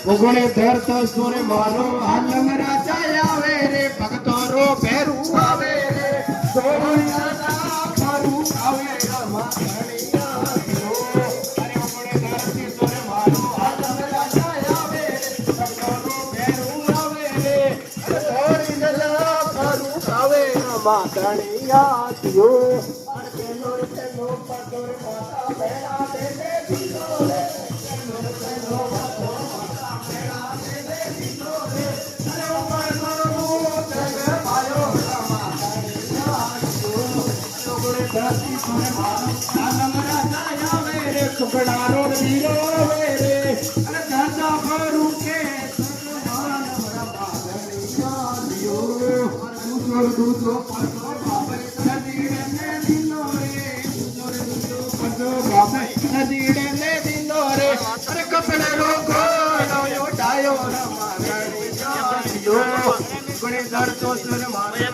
ઉગણે ધરતો સુર મારો આલમ રાજા આવે રે ભક્તો રો ભેરું આવે રે સોનિયા ફરું આવે રમા ધણિયા રો અરે ઉગણે ધરતી સુર મારો આલમ રાજા આવે રે ભક્તો રો ભેરું આવે રે સોનિયા ફરું આવે રમા ધણિયા રો અરે પેલો પદોર માતા બેડા દે દીધો રે સુખડારો વીરો રે અને દાદા ફરું કે સન્માન રમા ધણિયા દૂધો પદો બાબે નદીડે ને દિનો રે દૂધો પદો બાબે નદીડે ને દિનો રે અરે કપડાનો ઘોડો ડાયો રમા ધણિયા ગુણે ધરતો સુર મારે